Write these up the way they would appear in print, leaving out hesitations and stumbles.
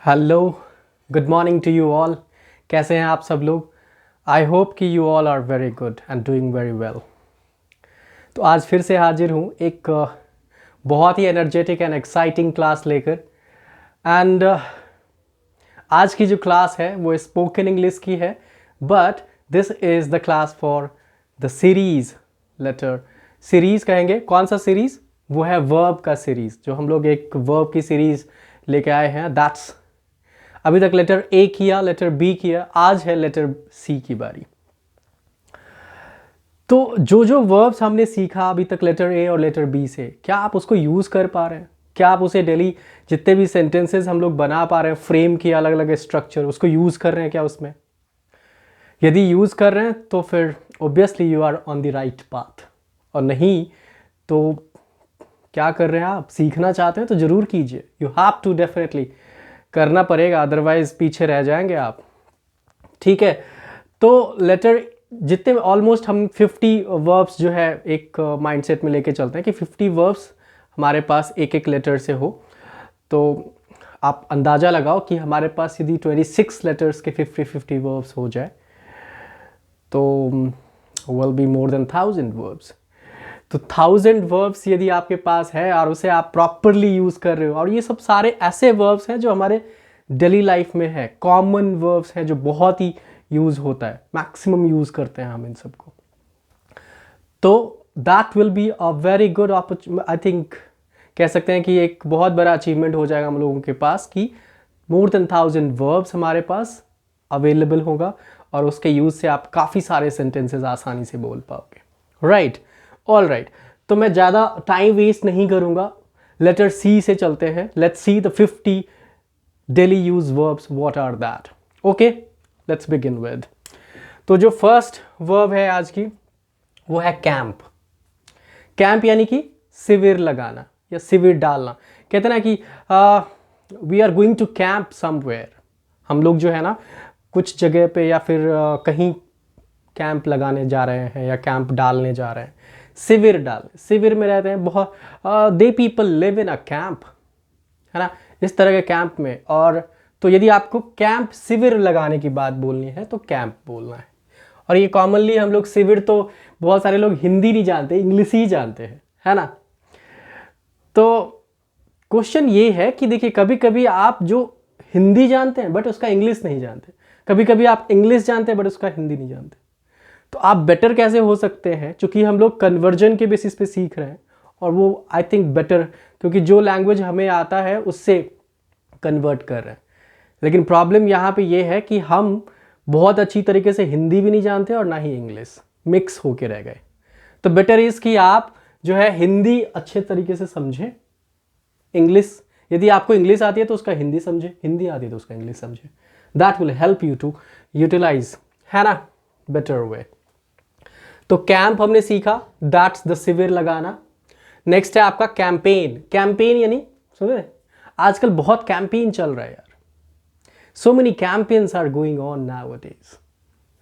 Hello, good morning to you all. कैसे हैं आप सब लोग? आई होप कि you all are very good and doing very well. तो आज फिर से हाजिर हूँ एक बहुत ही एनर्जेटिक एंड एक्साइटिंग क्लास लेकर। एंड आज की जो क्लास है वो स्पोकन इंग्लिश की है, but this is the class for the series letter. Series कहेंगे, कौन सा सीरीज़? वो है वर्ब का सीरीज़। जो हम लोग एक वर्ब की सीरीज़ लेके आए हैं, दैट्स अभी तक लेटर ए किया, लेटर बी किया, आज है लेटर सी की बारी। तो जो जो वर्ब्स हमने सीखा अभी तक लेटर ए और लेटर बी से, क्या आप उसको यूज़ कर पा रहे हैं? क्या आप उसे डेली जितने भी सेंटेंसेस हम लोग बना पा रहे हैं, फ्रेम की अलग अलग स्ट्रक्चर, उसको यूज़ कर रहे हैं क्या उसमें? यदि यूज़ कर रहे हैं तो फिर obviously you are on the right path, और नहीं तो क्या कर रहे हैं आप? सीखना चाहते हैं तो ज़रूर कीजिए। यू हैव टू डेफिनेटली करना पड़ेगा, अदरवाइज पीछे रह जाएंगे आप। ठीक है, तो लेटर जितने ऑलमोस्ट हम 50 वर्ब्स जो है एक माइंडसेट में लेके चलते हैं कि 50 वर्ब्स हमारे पास एक एक लेटर से हो। तो आप अंदाज़ा लगाओ कि हमारे पास यदि 26 लेटर्स के 50 वर्ब्स हो जाए तो will be more than 1000 verbs. तो 1000 वर्ब्स यदि आपके पास है और उसे आप प्रॉपरली यूज़ कर रहे हो, और ये सब सारे ऐसे वर्ब्स हैं जो हमारे डेली लाइफ में है, कॉमन वर्ब्स हैं जो बहुत ही यूज़ होता है, मैक्सिमम यूज़ करते हैं हम इन सबको। तो that will be a very good opportunity, I think कह सकते हैं कि एक बहुत बड़ा अचीवमेंट हो जाएगा हम लोगों के पास कि मोर देन 1000 वर्ब्स हमारे पास अवेलेबल होगा, और उसके यूज़ से आप काफ़ी सारे सेंटेंसेस आसानी से बोल पाओगे। Right, all right. तो मैं ज़्यादा टाइम वेस्ट नहीं करूँगा, लेटर सी से चलते हैं। Let's see the 50 daily use verbs, what are that? Okay, let's begin with. तो जो फर्स्ट वर्ब है आज की वो है कैंप। कैंप यानी कि शिविर लगाना या शिविर डालना। कहते हैं ना कि we are going to camp somewhere. हम लोग जो है ना कुछ जगह पे या फिर कहीं कैंप लगाने जा रहे हैं या कैंप डालने जा रहे हैं। शिविर डाल, शिविर में रहते हैं बहुत, they people live in a camp, है ना, इस तरह के कैंप में। और तो यदि आपको कैंप शिविर लगाने की बात बोलनी है तो कैंप बोलना है। और ये कॉमनली हम लोग शिविर तो बहुत सारे लोग हिंदी नहीं जानते, इंग्लिश ही जानते हैं, है ना। तो क्वेश्चन ये है कि देखिए, कभी कभी आप जो हिंदी जानते हैं बट उसका इंग्लिश नहीं जानते, कभी कभी आप इंग्लिश जानते हैं बट उसका हिंदी नहीं जानते। तो आप बेटर कैसे हो सकते हैं? क्योंकि हम लोग कन्वर्जन के बेसिस पे सीख रहे हैं, और वो आई थिंक बेटर, क्योंकि जो लैंग्वेज हमें आता है उससे कन्वर्ट कर रहे हैं। लेकिन प्रॉब्लम यहाँ पे ये है कि हम बहुत अच्छी तरीके से हिंदी भी नहीं जानते और ना ही इंग्लिश, मिक्स होके रह गए। तो बेटर इज़ कि आप जो है हिंदी अच्छे तरीके से समझें, इंग्लिश यदि आपको इंग्लिश आती है तो उसका हिंदी समझे, हिंदी आती है तो उसका इंग्लिश समझे। That will help you to utilize, है ना, बेटर वे। तो कैंप हमने सीखा, दैट्स द शिविर लगाना। नेक्स्ट है आपका कैंपेन। कैंपेन यानी सुने, आजकल बहुत कैंपेन चल रहा है यार, so many campaigns are going on nowadays,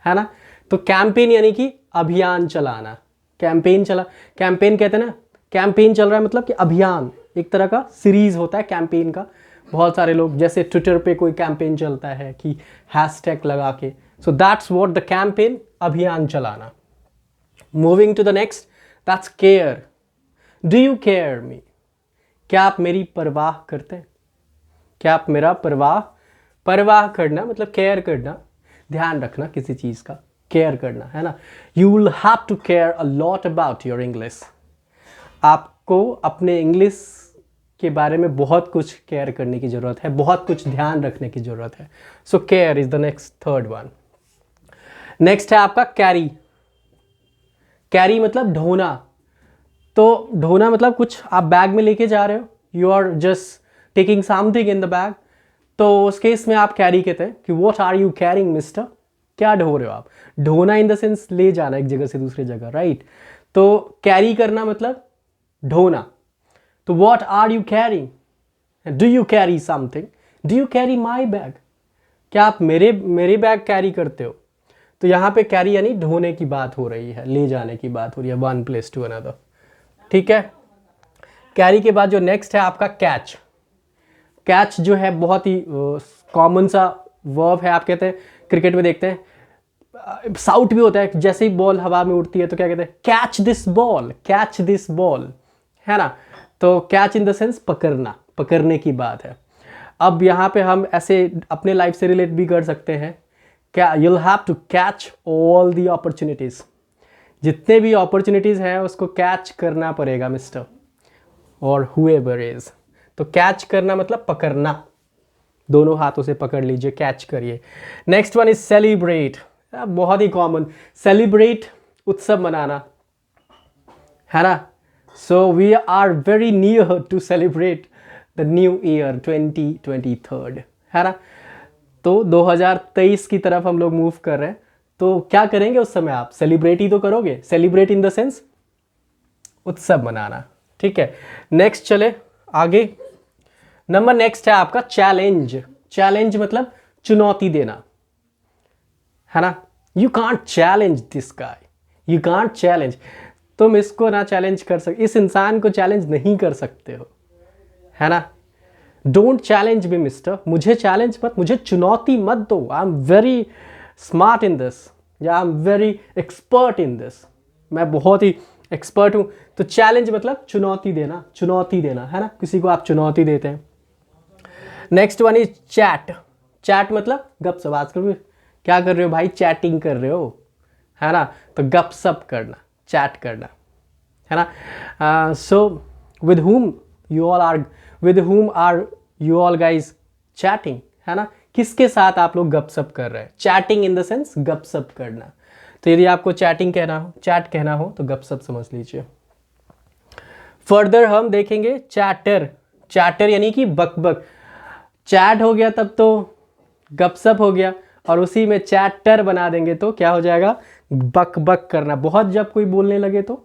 है ना। तो कैंपेन यानी कि अभियान चलाना। कैंपेन चला, कैंपेन कहते हैं ना, कैंपेन चल रहा है मतलब कि अभियान, एक तरह का सीरीज होता है कैंपेन का। बहुत सारे लोग, जैसे ट्विटर पे कोई कैंपेन चलता है कि हैशटैग लगा के, so that's what the campaign, अभियान चलाना। Moving to the next, that's care. Do you care me? क्या आप मेरी परवाह करते हैं? क्या आप मेरा परवाह, परवाह करना मतलब केयर करना, ध्यान रखना किसी चीज़ का, केयर करना, है ना। You will have to care a lot about your English. आपको अपने इंग्लिश के बारे में बहुत कुछ केयर करने की ज़रूरत है, बहुत कुछ ध्यान रखने की ज़रूरत है। So care is the next third one. Next है आपका कैरी। कैरी मतलब ढोना। तो ढोना मतलब कुछ आप बैग में लेके जा रहे हो, you are just taking something in the bag. तो उस केस में आप कैरी कहते हैं कि what are you carrying mister? क्या ढो रहे हो आप? ढोना इन द सेंस ले जाना एक जगह से दूसरी जगह, राइट। तो कैरी करना मतलब ढोना। तो what are you carrying? Do you carry something? Do you carry my bag? क्या आप मेरे बैग कैरी करते हो? तो यहाँ पे कैरी यानी ढोने की बात हो रही है, ले जाने की बात हो रही है, वन प्लेस टू अनदर। ठीक है। कैरी के बाद जो नेक्स्ट है आपका कैच। कैच जो है बहुत ही कॉमन सा वर्ब है। आप कहते हैं क्रिकेट में देखते हैं साउट भी होता है, जैसे ही बॉल हवा में उड़ती है तो क्या कहते हैं, catch this ball, catch this ball, है ना। तो कैच इन द सेंस पकड़ना, पकड़ने की बात है। अब यहाँ पे हम ऐसे अपने लाइफ से रिलेट भी कर सकते हैं, क्या you'll have to catch all the opportunities, जितने भी अपॉर्चुनिटीज़ हैं उसको कैच करना पड़ेगा मिस्टर और हुएवर इज। तो कैच करना मतलब पकड़ना, दोनों हाथों से पकड़ लीजिए, कैच करिए। नेक्स्ट वन इज सेलिब्रेट, बहुत ही कॉमन, सेलिब्रेट उत्सव मनाना, है ना। So we are very near to celebrate the new year 2023, है ना। तो 2023 की तरफ हम लोग मूव कर रहे हैं, तो क्या करेंगे उस समय, आप सेलिब्रेट ही तो करोगे, सेलिब्रेट इन द सेंस उत्सव मनाना, ठीक है। नेक्स्ट चले आगे, नंबर नेक्स्ट है आपका चैलेंज। चैलेंज मतलब चुनौती देना, है ना। You can't challenge this guy, you can't challenge, तुम इसको ना चैलेंज कर सकते, इस इंसान को चैलेंज नहीं कर सकते हो, है ना। डोंट चैलेंज मी मिस्टर, मुझे चैलेंज मत, मुझे चुनौती मत दो, I am very smart in this, या I am very expert in this, मैं बहुत ही एक्सपर्ट हूं। तो चैलेंज मतलब चुनौती देना, चुनौती देना, है ना, किसी को आप चुनौती देते हैं। Next one is chat. Chat मतलब गपशप, आजकल क्या कर रहे हो भाई, चैटिंग कर रहे हो, है ना। तो गपशप करना, चैट करना, है ना। So with whom you all are, with whom are you all guys chatting, है ना, किसके साथ आप लोग गपशप कर रहे हैं, चैटिंग इन द सेंस गपशप करना। तो यदि आपको चैटिंग कहना हो, चैट कहना हो तो गपशप समझ लीजिए। फर्दर हम देखेंगे चैटर। चैटर यानी कि बकबक, चैट हो गया तब तो गपशप हो गया, और उसी में चैटर बना देंगे तो क्या हो जाएगा, बकबक करना। बहुत जब कोई बोलने लगे तो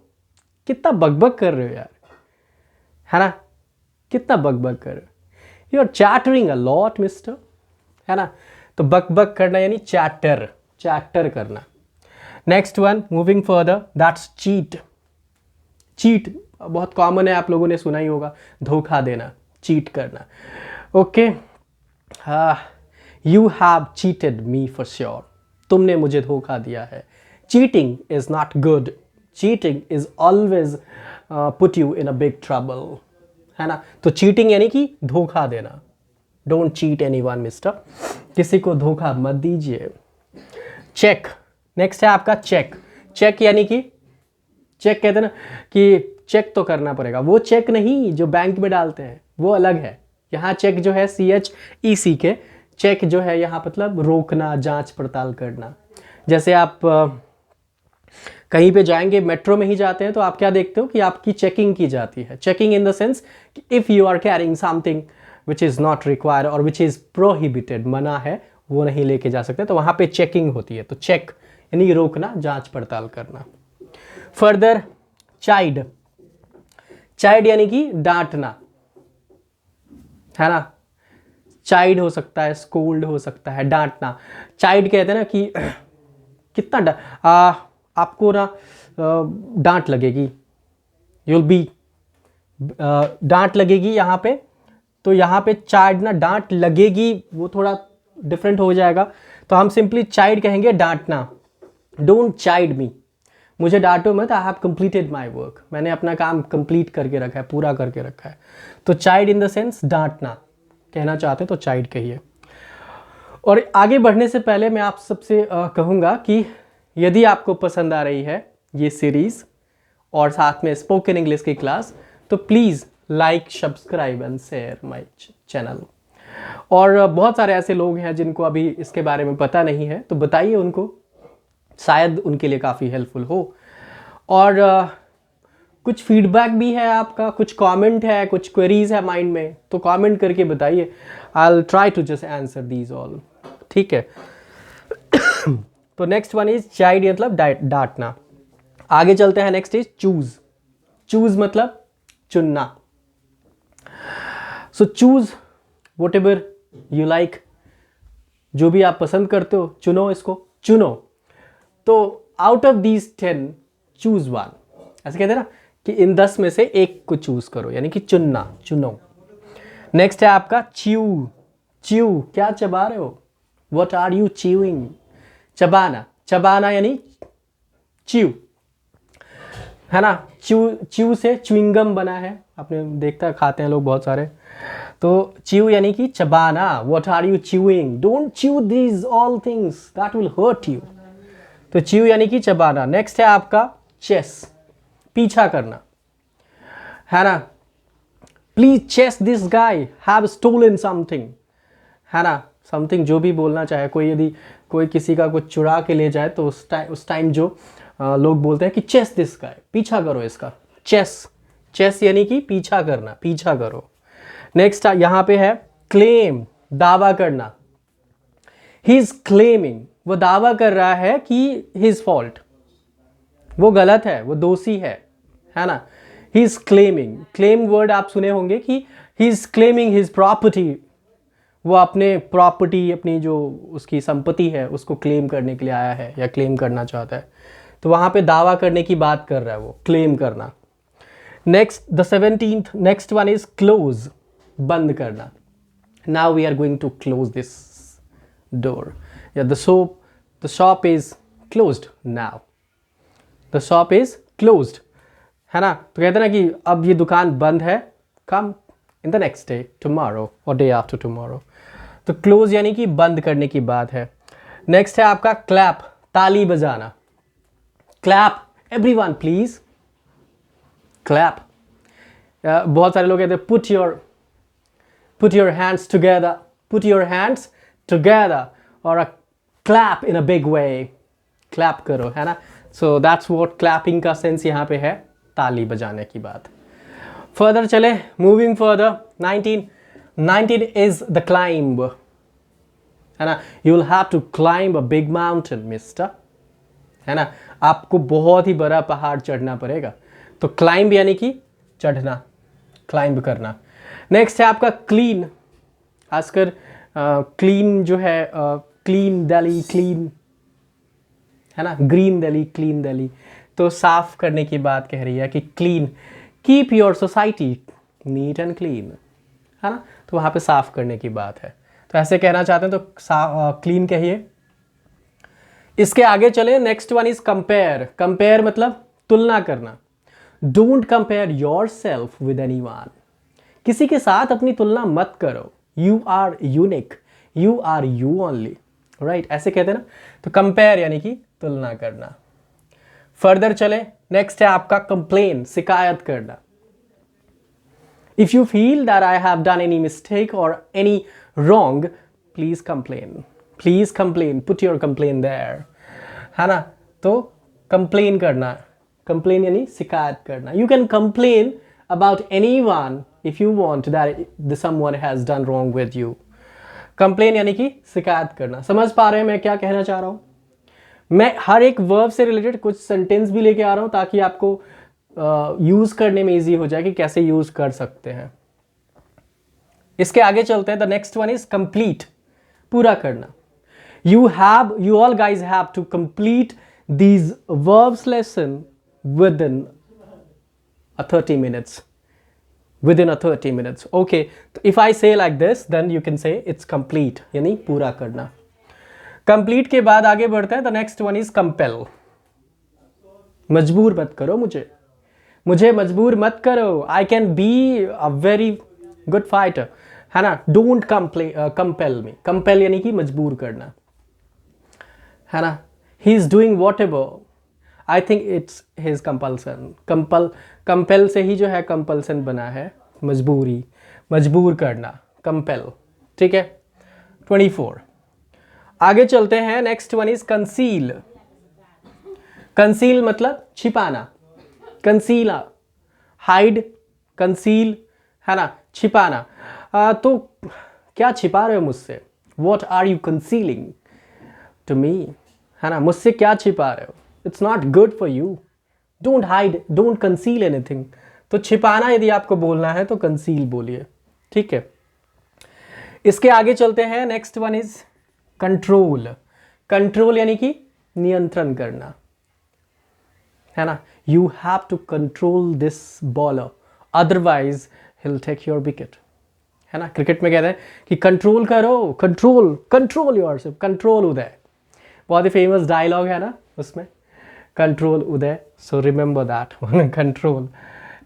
कितना बकबक कर रहे हो यार, है ना, कितना बकबक कर रहे हो, you are chattering a lot mister, है ना। तो बकबक करना यानी चैटर, चैटर करना। Next one moving further, that's cheat. Cheat बहुत कॉमन है, आप लोगों ने सुना ही होगा, धोखा देना, चीट करना। Okay, you have cheated me for sure, तुमने मुझे धोखा दिया है। Cheating is not good, cheating is always put you in a big trouble, है ना। तो चीटिंग यानी कि धोखा देना, डोंट चीट एनीवन मिस्टर, किसी को धोखा मत दीजिए। चेक, नेक्स्ट है आपका चेक। चेक यानी कि, चेक कहते हैं ना कि चेक तो करना पड़ेगा, वो चेक नहीं जो बैंक में डालते हैं, वो अलग है। यहाँ चेक जो है CHEC के, चेक जो है यहाँ मतलब रोकना, जांच पड़ताल करना। जैसे आप कहीं पे जाएंगे, मेट्रो में ही जाते हैं, तो आप क्या देखते हो कि आपकी चेकिंग की जाती है। चेकिंग इन द सेंस कि if you are carrying something which is not required और विच इज़ प्रोहिबिटेड, मना है, वो नहीं लेके जा सकते, तो वहाँ पे चेकिंग होती है। तो चेक यानी रोकना, जांच पड़ताल करना। Further child. चाइड यानी कि डांटना, है ना। चाइड हो सकता है, स्कोल्ड हो सकता है, डांटना। चाइड कहते हैं ना कि कितना आपको ना डांट लगेगी, यूल बी, डांट लगेगी यहाँ पे, तो यहाँ पे चाइड ना, डांट लगेगी, वो थोड़ा डिफरेंट हो जाएगा। तो हम सिंपली चाइड कहेंगे डांटना, डोंट चाइड मी, मुझे डांटो मत, I have completed my work, मैंने अपना काम कंप्लीट करके रखा है, पूरा करके रखा है। तो चाइड इन द सेंस डांटना कहना चाहते तो चाइड कहिए। और आगे बढ़ने से पहले मैं आप सबसे कहूँगा कि यदि आपको पसंद आ रही है ये सीरीज़ और साथ में स्पोकन इंग्लिश की क्लास, तो please like, subscribe and share my channel. और बहुत सारे ऐसे लोग हैं जिनको अभी इसके बारे में पता नहीं है, तो बताइए उनको, शायद उनके लिए काफ़ी हेल्पफुल हो। और कुछ फीडबैक भी है आपका, कुछ कमेंट है, कुछ क्वेरीज है माइंड में, तो कमेंट करके बताइए, I will try to just answer these all, ठीक है। तो नेक्स्ट वन इज चाइड मतलब डांटना। आगे चलते हैं, नेक्स्ट इज चूज। चूज मतलब चुनना। So choose what ever you like, जो भी आप पसंद करते हो चुनो, इसको चुनो। तो out of these 10 choose one, ऐसे कहते हैं ना कि इन 10 में से एक को चूज करो, यानी कि चुनना, चुनो। नेक्स्ट है आपका च्यू। च्यू, क्या चबा रहे हो? What are you chewing? चबाना, चबाना यानी च्यू, है ना। च्यू, च्यू से च्युइंगम बना है, आपने देखता खाते हैं लोग बहुत सारे। तो च्यू यानी कि चबाना। What are you chewing? Don't chew these all things, that will hurt you. तो च्यू यानी कि चबाना। नेक्स्ट है आपका चेस, पीछा करना, है ना। Please chase this guy, have stolen something, है ना। समथिंग जो भी बोलना चाहे कोई, यदि कोई किसी का कुछ चुरा के ले जाए तो उस टाइम जो लोग बोलते हैं कि चेस दिस गाय, पीछा करो इसका। चेस, चेस यानी कि पीछा करना, पीछा करो। नेक्स्ट यहाँ पे है क्लेम, दावा करना। ही इज क्लेमिंग, वो दावा कर रहा है कि हिज फॉल्ट, वो गलत है, वो दोषी है ना। He is claiming, claim word आप सुने होंगे कि he is claiming his property, वो अपने प्रॉपर्टी, अपनी जो उसकी संपत्ति है उसको क्लेम करने के लिए आया है या क्लेम करना चाहता है। तो वहाँ पे दावा करने की बात कर रहा है वो, क्लेम करना। Next the 17th, next one is close, बंद करना। Now we are going to close this door, या the shop is closed now, the shop is closed, है ना। तो कहते हैं ना कि अब ये दुकान बंद है, come in the next day, tomorrow और डे आफ्टर टुमारो। तो क्लोज यानी कि बंद करने की बात है। नेक्स्ट है आपका क्लैप, ताली बजाना। Clap, everyone please clap. बहुत सारे लोग कहते हैं put your hands together, put your hands together, और clap in a big way, clap करो, है ना। सो दैट्स व्हाट क्लैपिंग का सेंस यहाँ पे है, ताली बजाने की बात। फर्दर चले, moving further, 19 is the climb, है ना। You will have to climb a big mountain mister, है ना। आपको बहुत ही बड़ा पहाड़ चढ़ना पड़ेगा। तो क्लाइंब यानी कि चढ़ना, क्लाइंब करना। नेक्स्ट है आपका क्लीन, खासकर क्लीन जो है, क्लीन दिल्ली, क्लीन, है ना। ग्रीन दिल्ली, क्लीन दिल्ली, तो साफ करने की बात कह रही है कि clean, keep your society neat and clean, है ना। तो वहाँ पे साफ करने की बात है। तो ऐसे कहना चाहते हैं तो क्लीन कहिए। इसके आगे चले, next one is compare. Compare मतलब तुलना करना। Don't compare yourself with anyone, किसी के साथ अपनी तुलना मत करो। You are unique, you are you only, right, ऐसे कहते हैं ना। तो कंपेयर यानी कि तुलना करना। फर्दर चले, नेक्स्ट है आपका कंप्लेन, शिकायत करना। If you feel that I have done any mistake और any wrong, please complain, please complain, put your complain there, है ना। तो कंप्लेन करना, कंप्लेन यानी शिकायत करना। You can complain about anyone if you want that someone has done wrong with you. Complain यानी कि शिकायत करना। समझ पा रहे हैं मैं क्या कहना चाह रहा हूं? मैं हर एक वर्ब से रिलेटेड कुछ सेंटेंस भी लेके आ रहा हूं ताकि आपको यूज करने में इजी हो जाए कि कैसे यूज कर सकते हैं। इसके आगे चलते हैं। The next one is complete, पूरा करना। You all guys have to complete these verbs lesson within a 30 minutes. Within a 30 minutes. Okay. If I say like this, then you can say it's complete. यानी पूरा करना। Complete के बाद आगे बढ़ते हैं। The next one is compel. मजबूर मत करो मुझे मजबूर मत करो। I can be a very good fighter, है ना। Don't compel me. Compel यानी कि मजबूर करना, है ना। He is doing what ever, I think it's his compulsion. Compel से ही जो है कंपल्सन बना है, मजबूरी, मजबूर करना, कंपेल, ठीक है। 24 आगे चलते हैं। Next one is conceal. Conceal मतलब छिपाना, कंसील, हाइड, कंसील, है ना, छिपाना। तो क्या छिपा रहे हो मुझसे? What are you concealing to me, है ना। मुझसे क्या छिपा रहे हो? It's not good for you. Don't hide, don't conceal anything. तो छिपाना यदि आपको बोलना है तो कंसील बोलिए, ठीक है। इसके आगे चलते हैं। Next one is control. Control यानी कि नियंत्रण करना, है ना। You have to control this bowler, otherwise he'll take your wicket, है ना। क्रिकेट में कहते हैं कि कंट्रोल करो, control control yourself, control Uday, बहुत ही फेमस डायलॉग है ना उसमें, control Uday. So remember that, control,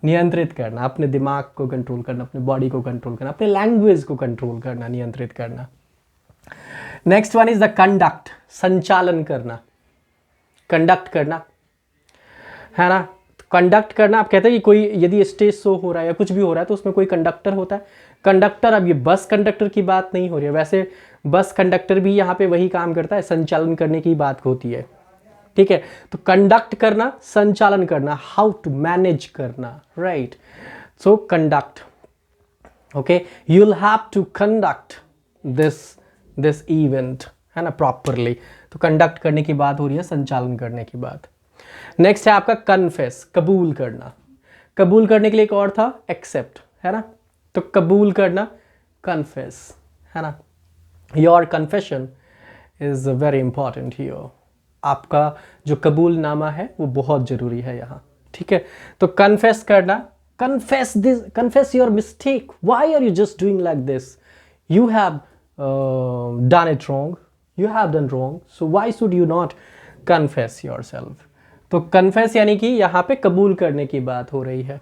नियंत्रित करना, अपने दिमाग को कंट्रोल करना, अपने बॉडी को कंट्रोल करना, अपने लैंग्वेज को कंट्रोल करना, नियंत्रित करना। Next one is the conduct, संचालन करना, कंडक्ट करना, है ना। कंडक्ट करना, आप कहते हैं कि कोई यदि स्टेज शो हो रहा है या कुछ भी हो रहा है तो उसमें कोई कंडक्टर होता है। कंडक्टर, अब ये बस कंडक्टर की बात नहीं हो रही है, वैसे बस कंडक्टर भी यहाँ पे वही काम करता है, संचालन करने की बात होती है, ठीक है। तो कंडक्ट करना, संचालन करना, हाउ टू मैनेज करना, right. So conduct, okay, you will have to conduct this event, है ना, प्रॉपरली। तो कंडक्ट करने की बात हो रही है, संचालन करने की बात। नेक्स्ट है आपका कन्फेस, कबूल करना। कबूल करने के लिए एक और था एक्सेप्ट, है ना। तो कबूल करना, कन्फेस, है ना। Your confession is very important here, आपका जो कबूलनामा है वो बहुत जरूरी है यहाँ, ठीक है। तो कन्फेस करना, confess this, confess your mistake, why are you just doing like this, you have done it wrong, you have done wrong, so why should you not confess yourself. तो कन्फेस यानी कि यहाँ पे कबूल करने की बात हो रही है।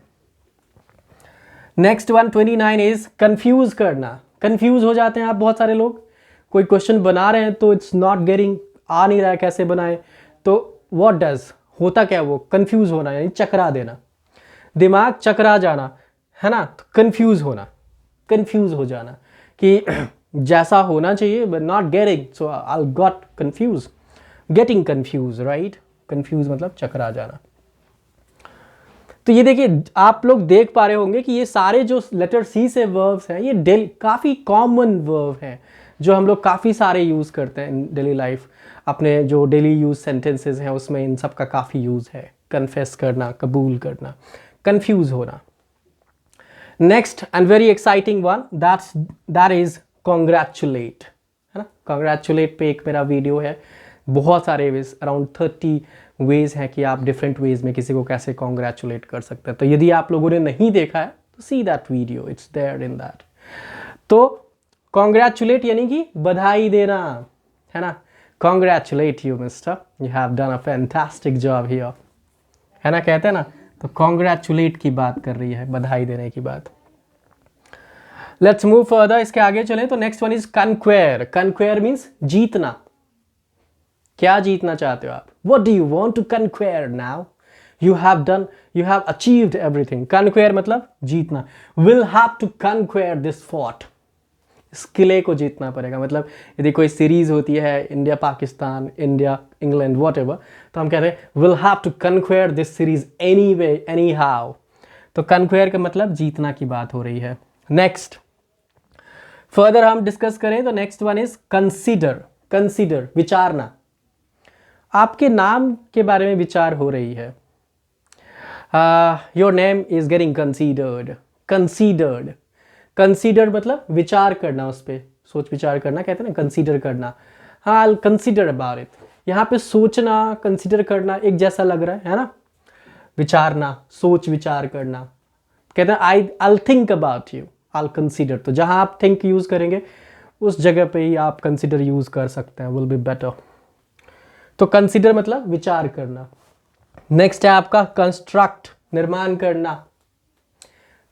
नेक्स्ट 129 इज कंफ्यूज करना। कंफ्यूज हो जाते हैं आप बहुत सारे लोग, कोई क्वेश्चन बना रहे हैं तो इट्स नॉट गेटिंग, आ नहीं रहा है कैसे बनाए, तो व्हाट डज, होता क्या वो, कंफ्यूज होना यानी चकरा देना, दिमाग चकरा जाना, है ना। तो कंफ्यूज होना, कंफ्यूज हो जाना कि जैसा होना चाहिए but not getting, so I got confuse, getting confuse, right. Confuse मतलब चकरा जाना। तो ये देखिए, आप लोग देख पा रहे होंगे कि ये सारे जो लेटर सी से वर्ब्स हैं ये काफ़ी कॉमन वर्ब हैं जो हम लोग काफ़ी सारे यूज़ करते हैं इन डेली लाइफ, अपने जो डेली यूज सेंटेंसेस हैं उसमें इन सब का काफ़ी यूज़ है। कन्फेस करना, कबूल करना, कंफ्यूज होना। Next and very exciting one, that is congratulate, है ना। कॉन्ग्रेचुलेट पे एक मेरा वीडियो है, बहुत सारे वेज, अराउंड 30 वेज हैं कि आप डिफरेंट वेज में किसी को कैसे कॉन्ग्रेचुलेट कर सकते हैं। तो यदि आप लोगों ने नहीं देखा है तो see that video, it's there in that. तो कॉन्ग्रेचुलेट यानी कि बधाई देना, है ना। Congratulate you mister, you have done a fantastic job here, है ना, कहते हैं ना। तो कॉन्ग्रेचुलेट की बात कर रही है, बधाई देने की बात। लेट्स मूव फर्दर, इसके आगे चले तो नेक्स्ट वन इज कनक्वेयर। कनक्वेयर मीन्स जीतना, क्या जीतना चाहते हो आप, what do you want to conquer now, you have achieved everything। conquer मतलब जीतना, will have to conquer this fort, इस किले को जीतना पड़ेगा। मतलब यदि कोई सीरीज होती है India Pakistan, India England what ever, तो हम कहते हैं will have to conquer this series anyway anyhow। तो conquer का मतलब जीतना की बात हो रही है। नेक्स्ट फर्दर हम डिस्कस करें तो next one is consider. Consider विचारना, आपके नाम के बारे में विचार हो रही है, your name is getting considered. Considered, consider मतलब विचार करना, उस पर सोच विचार करना कहते हैं ना, कंसीडर करना। हाँ, आई कंसीडर अबाउट इट, यहाँ पे सोचना कंसीडर करना एक जैसा लग रहा है ना। विचारना, सोच विचार करना, कहते हैं I think about you, I consider. तो जहाँ आप थिंक यूज करेंगे उस जगह पे ही आप कंसीडर यूज कर सकते हैं, विल बी बेटर। तो कंसीडर मतलब विचार करना। नेक्स्ट है आपका कंस्ट्रक्ट, निर्माण करना।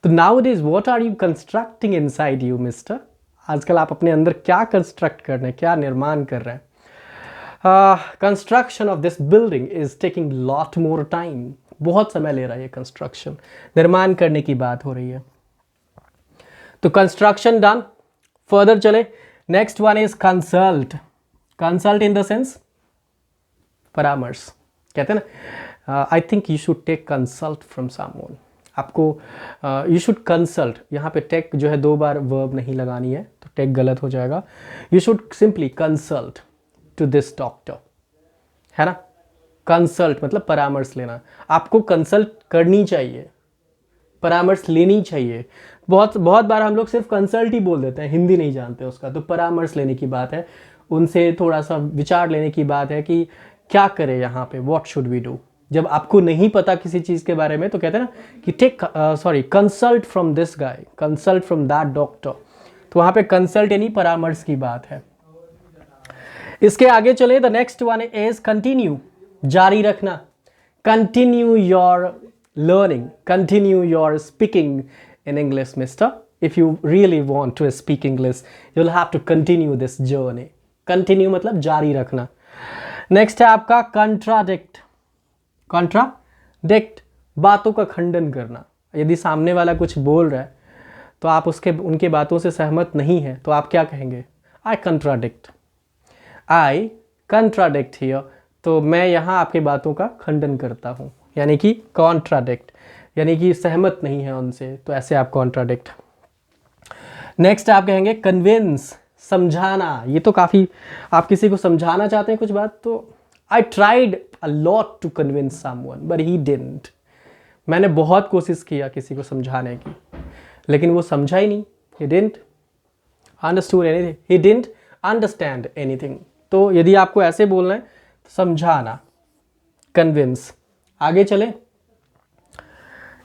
तो now it is what are you constructing inside you mister, आजकल आप अपने अंदर क्या कंस्ट्रक्ट कर रहे हैं, क्या निर्माण कर रहे हैं। Construction of this building is taking lot more time, बहुत समय ले रहा है ये कंस्ट्रक्शन, निर्माण करने की बात हो रही है। तो कंस्ट्रक्शन डन। फर्दर चले, next one is consult. Consult in the sense परामर्श, कहते हैं ना, I think you should take consult from someone, आपको यू शुड कंसल्ट, यहाँ पे टेक जो है 2 बार वर्ब नहीं लगानी है तो टेक गलत हो जाएगा। You should simply consult to this doctor, है ना। कंसल्ट मतलब परामर्श लेना, आपको कंसल्ट करनी चाहिए, परामर्श लेनी चाहिए। बहुत बार हम लोग सिर्फ कंसल्ट ही बोल देते हैं, हिंदी नहीं जानते उसका। तो परामर्श लेने की बात है, उनसे थोड़ा सा विचार लेने की बात है कि क्या करें यहाँ पे, व्हाट शुड वी डू। जब आपको नहीं पता किसी चीज़ के बारे में तो कहते हैं ना कि take consult from this guy, consult from that doctor, तो वहाँ पे कंसल्ट यानी परामर्श की बात है। इसके आगे चले, the next one is continue, जारी रखना। Continue your learning, continue your speaking in English mister. If you really want to speak English you will have to continue this journey. Continue मतलब जारी रखना। नेक्स्ट है आपका कंट्राडिक्ट। कंट्राडिक्ट, बातों का खंडन करना। यदि सामने वाला कुछ बोल रहा है तो आप उनके बातों से सहमत नहीं है तो आप क्या कहेंगे? आई कंट्राडिक्ट, आई कंट्राडिक्ट हियर, तो मैं यहाँ आपके बातों का खंडन करता हूँ, यानी कि कॉन्ट्राडिक्ट, यानी कि सहमत नहीं है उनसे, तो ऐसे आप कॉन्ट्राडिक्ट। नेक्स्ट आप कहेंगे कन्विंस, समझाना। ये तो काफ़ी, आप किसी को समझाना चाहते हैं कुछ बात, तो I tried a lot to convince someone but he didn't. मैंने बहुत कोशिश किया किसी को समझाने की लेकिन वो समझा ही नहीं। he didn't understood anything, he didn't understand anything। तो यदि आपको ऐसे बोलना है तो समझाना, कन्विंस। आगे चले,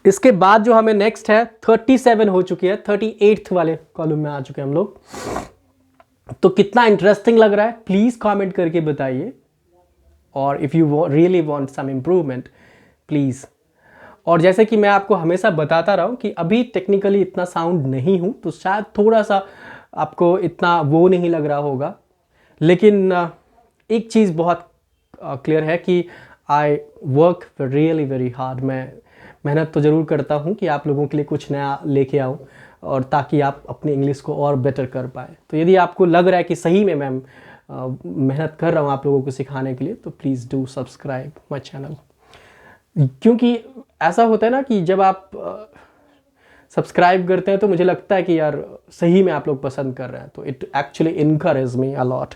इसके बाद जो हमें नेक्स्ट है 37 हो चुकी है, 38th वाले कॉलम में आ चुके हैं हम लोग। तो कितना इंटरेस्टिंग लग रहा है प्लीज कमेंट करके बताइए, और if you really want some improvement please. और जैसे कि मैं आपको हमेशा बताता रहा हूँ कि अभी टेक्निकली इतना साउंड नहीं हूँ तो शायद थोड़ा सा आपको इतना वो नहीं लग रहा होगा, लेकिन एक चीज़ बहुत क्लियर है कि I work really very hard. मैं मेहनत तो ज़रूर करता हूँ कि आप लोगों के लिए कुछ नया लेके आऊँ और ताकि आप अपनी इंग्लिश को और बेटर कर पाए। तो यदि आपको लग रहा है कि सही में मैं मेहनत कर रहा हूँ आप लोगों को सिखाने के लिए तो please do subscribe my channel. क्योंकि ऐसा होता है ना कि जब आप सब्सक्राइब करते हैं तो मुझे लगता है कि यार सही में आप लोग पसंद कर रहे हैं, तो it actually encourage me a lot.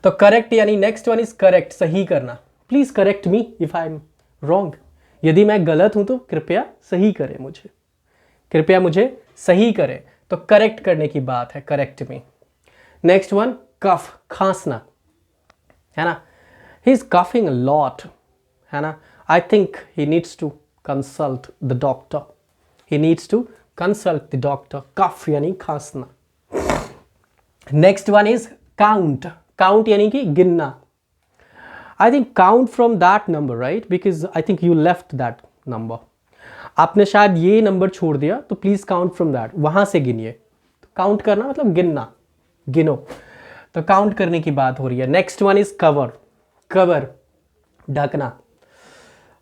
तो करेक्ट यानी नेक्स्ट वन इज करेक्ट, सही करना। Please correct me if I am wrong. यदि मैं गलत हूं तो कृपया सही करें मुझे, कृपया मुझे सही करें। तो करेक्ट करने की बात है, correct me. Next one cough, खांसना, है ना। He is coughing a lot, है ना। I think he needs to consult the doctor, he needs to consult the doctor. Cough यानी खांसना। Next one is count, count यानी कि गिनना। I think count from that number, right, because I think you left that number. आपने शायद ये number छोड़ दिया तो प्लीज काउंट फ्रॉम दैट, वहां से गिनिए। तो काउंट करना मतलब गिनना, गिनो। तो काउंट करने की बात हो रही है। Next one is cover, cover ढकना।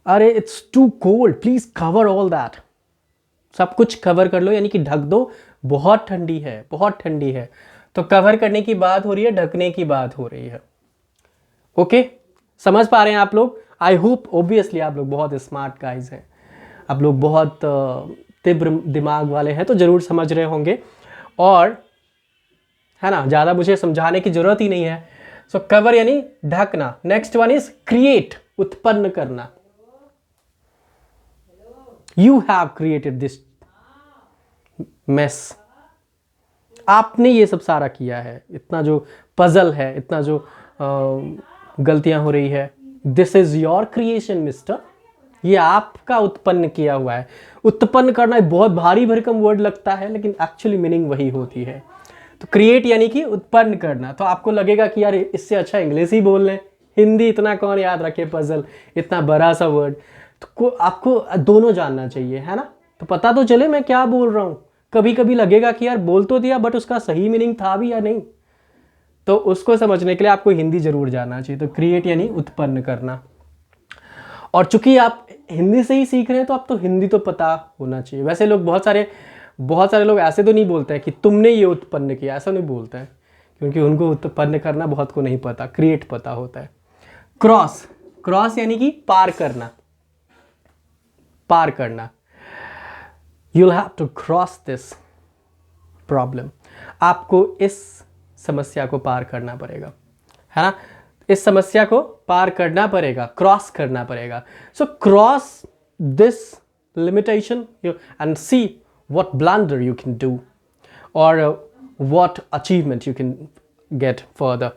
अरे it's too cold, please cover all that, सब कुछ कवर कर लो, यानी कि ढक दो, बहुत ठंडी है, बहुत ठंडी है। तो कवर करने की बात हो रही है, ढकने की बात हो रही है। ओके, समझ पा रहे हैं आप लोग? आई होप ऑब्वियसली आप लोग बहुत स्मार्ट गाइज हैं, आप लोग बहुत तीव्र दिमाग वाले हैं, तो जरूर समझ रहे होंगे, और है ना, ज़्यादा मुझे समझाने की जरूरत ही नहीं है। सो कवर यानी ढकना। नेक्स्ट वन इज क्रिएट, उत्पन्न करना। You have created this mess, आपने ये सब सारा किया है, इतना जो पजल है, इतना जो गलतियां हो रही है, this is your creation mister, ये आपका उत्पन्न किया हुआ है। उत्पन्न करना एक बहुत भारी भरकम वर्ड लगता है, लेकिन एक्चुअली मीनिंग वही होती है। तो क्रिएट यानी कि उत्पन्न करना। तो आपको लगेगा कि यार इससे अच्छा इंग्लिश ही बोल लें, हिंदी इतना कौन याद रखे, पजल इतना बड़ा सा वर्ड। तो आपको दोनों जानना चाहिए, है ना, तो पता तो चले मैं क्या बोल रहा हूँ। कभी कभी लगेगा कि यार बोल तो दिया बट उसका सही मीनिंग था भी या नहीं, तो उसको समझने के लिए आपको हिंदी जरूर जानना चाहिए। तो क्रिएट यानी उत्पन्न करना। और चूंकि आप हिंदी से ही सीख रहे हैं तो आप तो हिंदी तो पता होना चाहिए। वैसे लोग बहुत सारे लोग ऐसे तो नहीं बोलते हैं कि तुमने ये उत्पन्न किया, ऐसा नहीं बोलते हैं, क्योंकि उनको उत्पन्न करना बहुत को नहीं पता, क्रिएट पता होता है। क्रॉस, क्रॉस यानी कि पार करना, पार करना। You'll have to cross this problem, आपको इस समस्या को पार करना पड़ेगा, है ना, इस समस्या को पार करना पड़ेगा, क्रॉस करना पड़ेगा। So cross this limitation and see what blunder you can do or what achievement you can get further।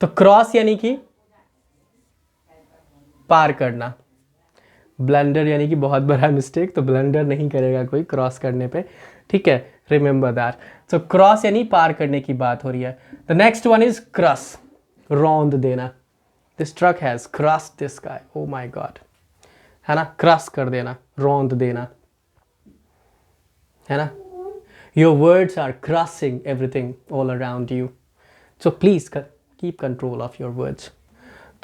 तो क्रॉस यानी कि पार करना, ब्लंडर यानी कि बहुत बड़ा मिस्टेक, तो ब्लंडर नहीं करेगा कोई क्रॉस करने पे, ठीक है। Remember that. तो क्रॉस यानी पार करने की बात हो रही है। The next one is cross, रौंद देना। This truck has cross this guy, oh my god, है ना, क्रॉस कर देना, रौंद देना, है ना। Your words are crossing everything all around you, so please keep control of your words.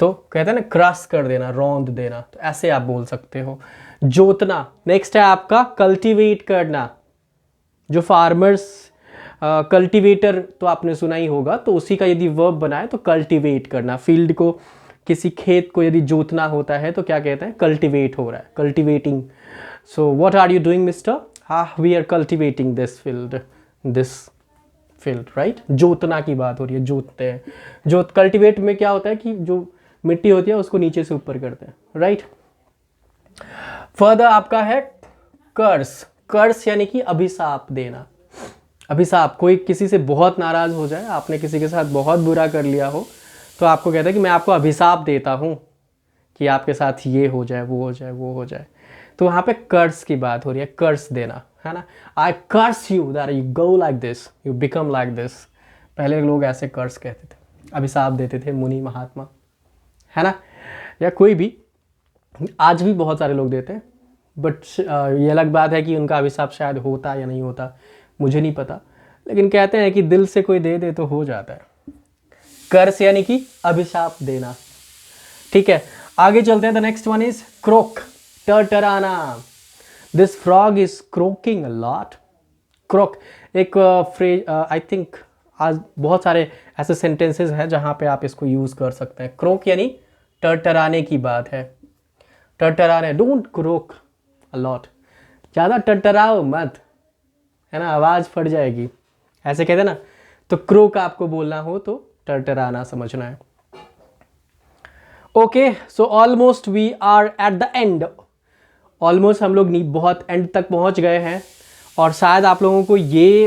तो कहते हैं ना क्रॉस कर देना, रौंद देना, तो ऐसे आप बोल सकते हो। जोतना, नेक्स्ट है आपका कल्टीवेट करना। जो फार्मर्स कल्टीवेटर तो आपने सुना ही होगा, तो उसी का यदि वर्ब बनाए तो कल्टीवेट करना। फील्ड को, किसी खेत को यदि जोतना होता है तो क्या कहते हैं, कल्टीवेट हो रहा है, cultivating. So what are you doing mister, we are cultivating this field, right. जोतना की बात हो रही है, जोतते हैं। जोत, कल्टीवेट में क्या होता है कि जो मिट्टी होती है उसको नीचे से ऊपर करते हैं, राइट। फर्दर आपका है कर्स। कर्स यानी कि अभिशाप देना। अभिशाप, कोई किसी से बहुत नाराज हो जाए, आपने किसी के साथ बहुत बुरा कर लिया हो, तो आपको कहता है कि मैं आपको अभिशाप देता हूं कि आपके साथ ये हो जाए, वो हो जाए, वो हो जाए। तो वहां पे कर्स की बात हो रही है, कर्स देना, है ना। I curse you that you go like this, you become like this. पहले लोग ऐसे कर्स कहते थे, अभिशाप देते थे, मुनि महात्मा, है ना, या कोई भी। आज भी बहुत सारे लोग देते हैं, बट ये अलग बात है कि उनका अभिशाप शायद होता या नहीं होता, मुझे नहीं पता। लेकिन कहते हैं कि दिल से कोई दे दे तो हो जाता है। कर्स यानी कि अभिशाप देना, ठीक है। आगे चलते हैं। The next one is croak, टरटराना। This frog is croaking a lot. Croak एक फ्रेज, आई थिंक आज बहुत सारे ऐसे सेंटेंसेस हैं जहां पे आप इसको यूज कर सकते हैं। क्रोक यानी टरटराने की बात है, टरटराने, डोंट क्रोक अ लॉट, ज़्यादा टरटराओ मत, है ना, आवाज़ फट जाएगी, ऐसे कहते हैं ना। तो क्रोक आपको बोलना हो तो टरटराना समझना है। Okay, so almost we are at the end. Almost हम लोग बहुत एंड तक पहुंच गए हैं, और शायद आप लोगों को ये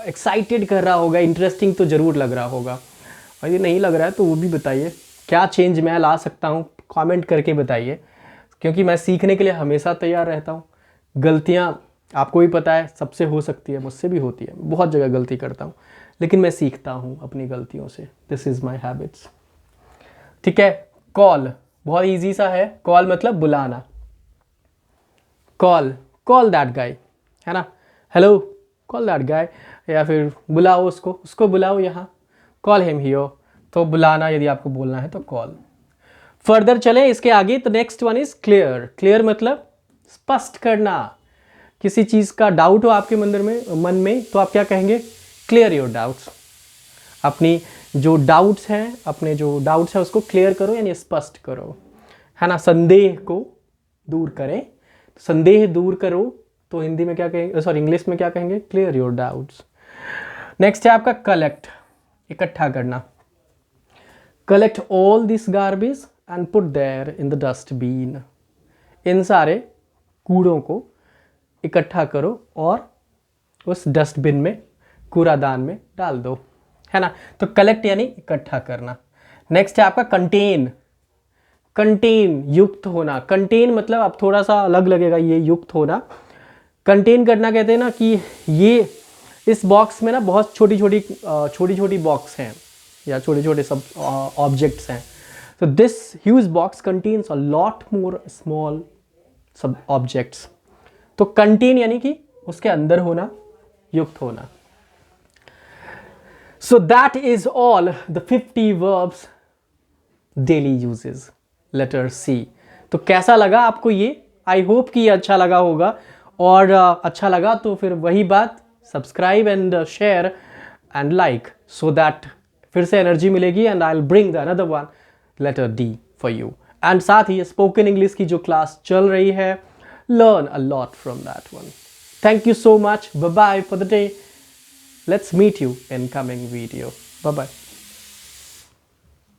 एक्साइटेड कर रहा होगा, इंटरेस्टिंग तो ज़रूर लग रहा होगा। और ये नहीं लग रहा है तो वो भी बताइए, क्या चेंज मैं ला सकता हूँ, कमेंट करके बताइए, क्योंकि मैं सीखने के लिए हमेशा तैयार रहता हूँ। गलतियाँ आपको भी पता है सबसे हो सकती है, मुझसे भी होती है, बहुत जगह गलती करता हूँ, लेकिन मैं सीखता हूँ अपनी गलतियों से। दिस इज़ माई हैबिट्स, ठीक है। कॉल बहुत ईजी सा है, कॉल मतलब बुलाना। कॉल दैट गाय, है ना, हेलो कॉल दैट गाय, या फिर बुलाओ उसको बुलाओ यहाँ, कॉल हिम हियर। तो बुलाना यदि आपको बोलना है तो कॉल। फर्दर चले इसके आगे, तो next one is clear. Clear मतलब स्पष्ट करना। किसी चीज़ का डाउट हो आपके मन में तो आप क्या कहेंगे, क्लियर योर डाउट्स। अपनी जो डाउट्स हैं उसको क्लियर करो, यानी स्पष्ट करो, है ना। संदेह को दूर करें, संदेह दूर करो तो हिंदी में क्या कहेंगे, सॉरी इंग्लिश में क्या कहेंगे, क्लियर योर डाउट्स। नेक्स्ट है आपका कलेक्ट, इकट्ठा करना। Collect all this garbage and put there in the dustbin. इन सारे कूड़ों को इकट्ठा करो और उस डस्टबिन में, कूड़ादान में डाल दो, है ना। तो कलेक्ट यानी इकट्ठा करना। नेक्स्ट है आपका कंटेन। कंटेन युक्त होना। कंटेन मतलब अब थोड़ा सा अलग लगेगा ये युक्त होना। कंटेन करना कहते हैं ना कि ये इस बॉक्स में ना बहुत छोटी छोटी बॉक्स हैं या छोटे छोटे सब ऑब्जेक्ट्स हैं। तो this huge box contains a lot more small sub objects. तो कंटेन यानी कि उसके अंदर होना, युक्त होना। So that is all the 50 verbs daily uses, letter C. तो कैसा लगा आपको ये? आई होप कि ये अच्छा लगा होगा, और अच्छा लगा तो फिर वही बात, subscribe and share and like, so that फिर से एनर्जी मिलेगी and I will bring the another one, letter D for you. And साथ ही स्पोकन इंग्लिश की जो क्लास चल रही है, learn a lot from that one. Thank you so much. Bye bye for the day. Let's meet you in coming video. Bye bye.